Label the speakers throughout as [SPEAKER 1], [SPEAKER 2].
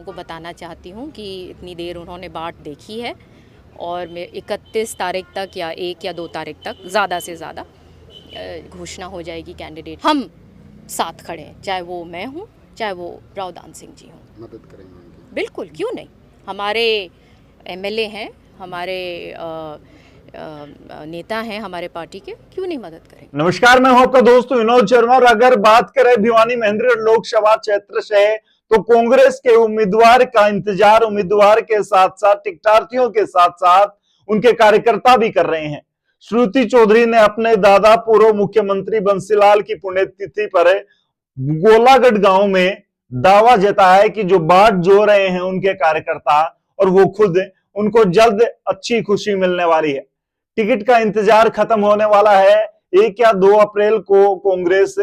[SPEAKER 1] को बताना चाहती हूँ कि इतनी देर उन्होंने बाट देखी है और मैं 31 तारीख तक या 1 या 2 तारीख तक ज़्यादा से ज़्यादा घोषणा हो जाएगी कैंडिडेट। हम साथ खड़े हैं, चाहे वो मैं हूँ चाहे वो राव दान सिंह जी हों।
[SPEAKER 2] मदद करेंगे उनकी।
[SPEAKER 1] बिल्कुल, क्यों नहीं। हमारे एमएलए हैं, हमारे नेता हैं हमारे पार्टी के, क्यों नहीं मदद करेंगे।
[SPEAKER 3] नमस्कार, मैं हूं आपका दोस्त विनोद शर्मा और अगर बात करें भिवानी महेंद्रगढ़ लोकसभा क्षेत्र से तो कांग्रेस के उम्मीदवार का इंतजार उम्मीदवार के साथ साथ टिकटार्थियों के साथ साथ उनके कार्यकर्ता भी कर रहे हैं। श्रुति चौधरी ने अपने दादा पूर्व मुख्यमंत्री बंसीलाल की पुण्यतिथि पर गोलागढ़ गांव में दावा जताया कि जो बाट जो रहे हैं उनके कार्यकर्ता और वो खुद, उनको जल्द अच्छी खुशी मिलने वाली है। टिकट का इंतजार खत्म होने वाला है। 1 या 2 अप्रैल को कांग्रेस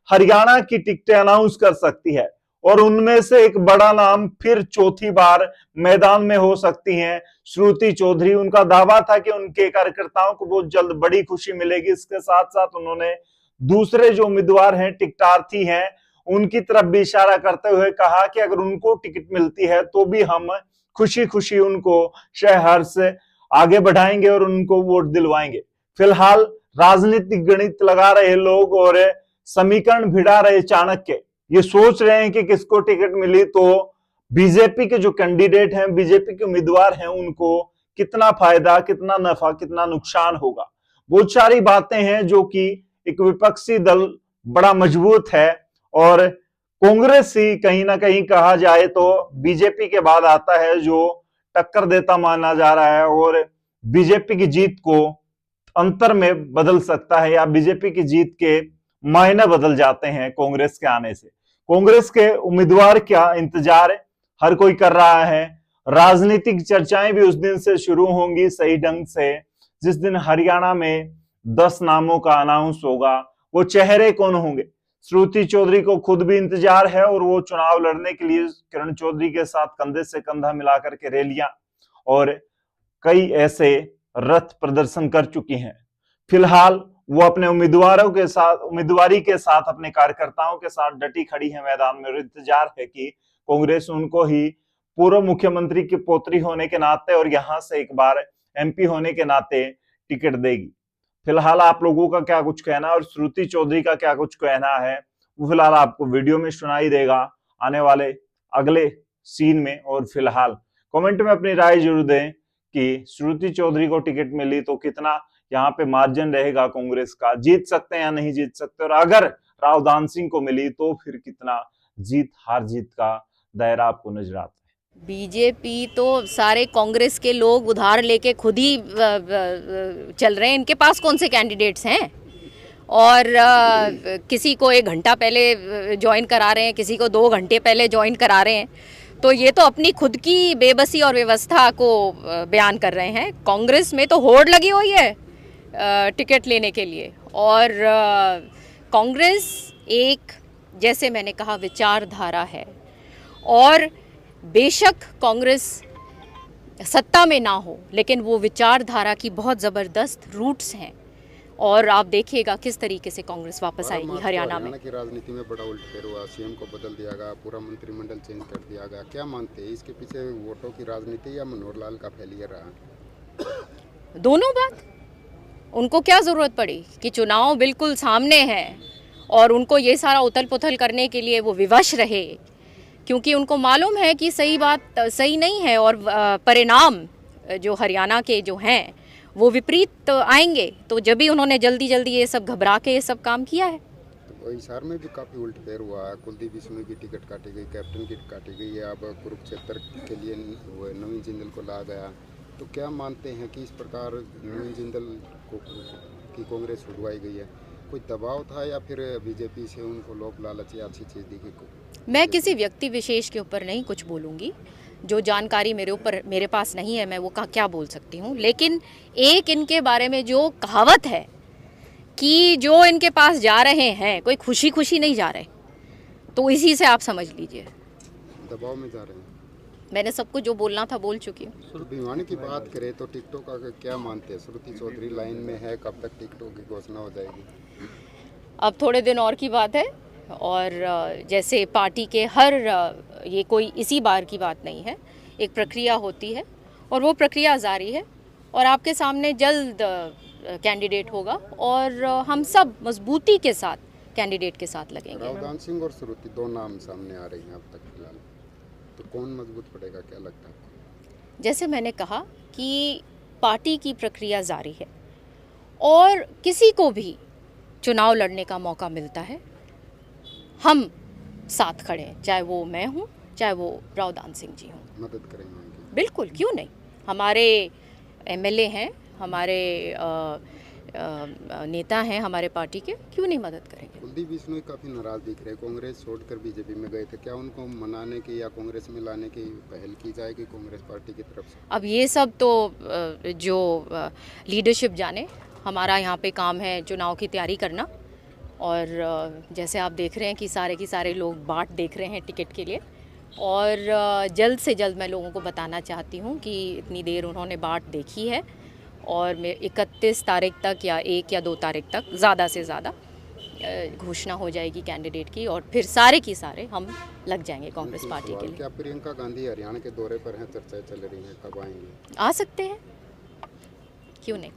[SPEAKER 3] हरियाणा की टिकटें अनाउंस कर सकती है और उनमें से एक बड़ा नाम फिर चौथी बार मैदान में हो सकती हैं श्रुति चौधरी। उनका दावा था कि उनके कार्यकर्ताओं को बहुत जल्द बड़ी खुशी मिलेगी। इसके साथ साथ उन्होंने दूसरे जो उम्मीदवार हैं, टिकटार्थी हैं, उनकी तरफ भी इशारा करते हुए कहा कि अगर उनको टिकट मिलती है तो भी हम खुशी खुशी उनको सहर्ष आगे बढ़ाएंगे और उनको वोट दिलवाएंगे। फिलहाल राजनीतिक गणित लगा रहे लोग और समीकरण भिड़ा रहे चाणक्य ये सोच रहे हैं कि किसको टिकट मिली तो बीजेपी के जो कैंडिडेट हैं, बीजेपी के उम्मीदवार हैं, उनको कितना फायदा, कितना नफा, कितना नुकसान होगा। बहुत सारी बातें हैं जो कि एक विपक्षी दल बड़ा मजबूत है और कांग्रेस ही कहीं ना कहीं कहा जाए तो बीजेपी के बाद आता है जो टक्कर देता माना जा रहा है और बीजेपी की जीत को अंतर में बदल सकता है या बीजेपी की जीत के मायने बदल जाते हैं कांग्रेस के आने से। कांग्रेस के उम्मीदवार का इंतजार हर कोई कर रहा है। राजनीतिक चर्चाएं भी उस दिन से शुरू होंगी सही ढंग से जिस दिन हरियाणा में 10 नामों का अनाउंस होगा। वो चेहरे कौन होंगे, श्रुति चौधरी को खुद भी इंतजार है और वो चुनाव लड़ने के लिए किरण चौधरी के साथ कंधे से कंधा मिलाकर के रैलियां और कई ऐसे रथ प्रदर्शन कर चुकी हैं। फिलहाल वो अपने उम्मीदवारों के साथ, उम्मीदवारी के साथ अपने कार्यकर्ताओं के साथ डटी खड़ी है मैदान में और इंतजार है कि कांग्रेस उनको ही पूर्व मुख्यमंत्री की पोत्री होने के नाते और यहां से एक बार एमपी होने के नाते टिकट देगी। फिलहाल आप लोगों का क्या कुछ कहना और श्रुति चौधरी का क्या कुछ कहना है वो फिलहाल आपको वीडियो में सुनाई देगा आने वाले अगले सीन में। और फिलहाल कमेंट में अपनी राय जरूर दें कि श्रुति चौधरी को टिकट मिली तो कितना यहाँ पे मार्जिन रहेगा कांग्रेस का, जीत सकते हैं या नहीं जीत सकते, और अगर राव दान सिंह को मिली तो फिर कितना जीत हार जीत का दायरा आपको नजर आता है।
[SPEAKER 1] बीजेपी तो सारे कांग्रेस के लोग उधार लेके खुद ही चल रहे हैं। इनके पास कौन से कैंडिडेट्स हैं और किसी को 1 घंटा पहले ज्वाइन करा रहे हैं, किसी को 2 घंटे पहले ज्वाइन करा रहे हैं। तो ये तो अपनी खुद की बेबसी और व्यवस्था को बयान कर रहे हैं। कांग्रेस में तो होड़ लगी हुई है टिकट लेने के लिए और कांग्रेस एक, जैसे मैंने कहा, विचारधारा है और बेशक कांग्रेस सत्ता में ना हो लेकिन वो विचारधारा की बहुत ज़बरदस्त रूट्स हैं और आप देखिएगा किस तरीके से कांग्रेस वापस आएगी हरियाणा में।
[SPEAKER 2] की राजनीति में बड़ा उलटफेर हुआ, सीएम को बदल दिया गया, पूरा मंत्रिमंडल चेंज कर दिया गया। क्या मानते हैं इसके पीछे वोटों की राजनीति या मनोहर लाल का फेलियर रहा?
[SPEAKER 1] दोनों बात। उनको क्या ज़रूरत पड़ी कि चुनाव बिल्कुल सामने है और उनको ये सारा उथल पुथल करने के लिए वो विवश रहे, क्योंकि उनको मालूम है कि सही बात सही नहीं है और परिणाम जो हरियाणा के जो हैं वो विपरीत आएंगे। तो जब भी उन्होंने जल्दी जल्दी ये सब घबरा के ये सब काम किया है।
[SPEAKER 2] तो हिसार में भी काफ़ी उलटफेर हुआ है। कुलदीप बिश्नोई की टिकट काटी गई, कैप्टन की काटी गई है, अब कुरुक्षेत्र के लिए नवीन जिंदल को ला गया। तो क्या मानते हैं कि इस प्रकार नवीन जिंदल को की कांग्रेस उड़वाई गई है? कोई दबाव था या फिर बीजेपी से उनको लोभ लालच या अच्छी चीज़ दिखी?
[SPEAKER 1] मैं किसी व्यक्ति विशेष के ऊपर नहीं कुछ बोलूँगी, जो जानकारी मेरे पास नहीं है मैं वो क्या बोल सकती हूँ। लेकिन एक इनके बारे में जो कहावत है कि जो इनके पास जा रहे हैं कोई खुशी खुशी नहीं जा रहे, तो इसी से आप समझ लीजिए
[SPEAKER 2] दबाव में जा रहे हैं।
[SPEAKER 1] मैंने सब कुछ जो बोलना था बोल चुकी हूँ।
[SPEAKER 2] भिवानी की बात करें तो टिकटों का क्या मानते हैं? श्रुति चौधरी लाइन में है, कब तक टिकटों की घोषणा हो जाएगी?
[SPEAKER 1] अब थोड़े दिन और की बात है और जैसे पार्टी के हर ये कोई इसी बार की बात नहीं है, एक प्रक्रिया होती है और वो प्रक्रिया जारी है और आपके सामने जल्द कैंडिडेट होगा और हम सब मजबूती के साथ कैंडिडेट के साथ लगेंगे।
[SPEAKER 2] रावदान सिंह और श्रुति दो नाम सामने आ रही हैं अब तक फिलहाल, तो कौन मजबूत पड़ेगा, क्या लगता है आपको?
[SPEAKER 1] जैसे मैंने कहा कि पार्टी की प्रक्रिया जारी है और किसी को भी चुनाव लड़ने का मौका मिलता है, हम साथ खड़े हैं, चाहे वो मैं हूँ चाहे वो रावदान सिंह जी हों।
[SPEAKER 2] मदद करेंगे उनकी?
[SPEAKER 1] बिल्कुल, क्यों नहीं। हमारे एमएलए हैं, हमारे नेता हैं हमारे पार्टी के, क्यों नहीं मदद करेंगे।
[SPEAKER 2] कुलदीप बिश्नोई काफ़ी नाराज दिख रहे हैं, कांग्रेस छोड़कर बीजेपी में गए थे, क्या उनको मनाने की या कांग्रेस में लाने की पहल की जाएगी कांग्रेस पार्टी की तरफ से?
[SPEAKER 1] अब ये सब तो जो लीडरशिप जाने, हमारा यहाँ पे काम है चुनाव की तैयारी करना और जैसे आप देख रहे हैं कि सारे के सारे लोग बाट देख रहे हैं टिकट के लिए और जल्द से जल्द मैं लोगों को बताना चाहती हूँ कि इतनी देर उन्होंने बाट देखी है और 31 तारीख तक या 1 या 2 तारीख तक ज़्यादा से ज़्यादा घोषणा हो जाएगी कैंडिडेट की और फिर सारे की सारे हम लग जाएंगे कांग्रेस पार्टी के लिए।
[SPEAKER 2] क्या प्रियंका गांधी हरियाणा के दौरे पर हैं, चर्चाएं चल रही हैं, कब आएंगी?
[SPEAKER 1] आ सकते हैं, क्यों नहीं।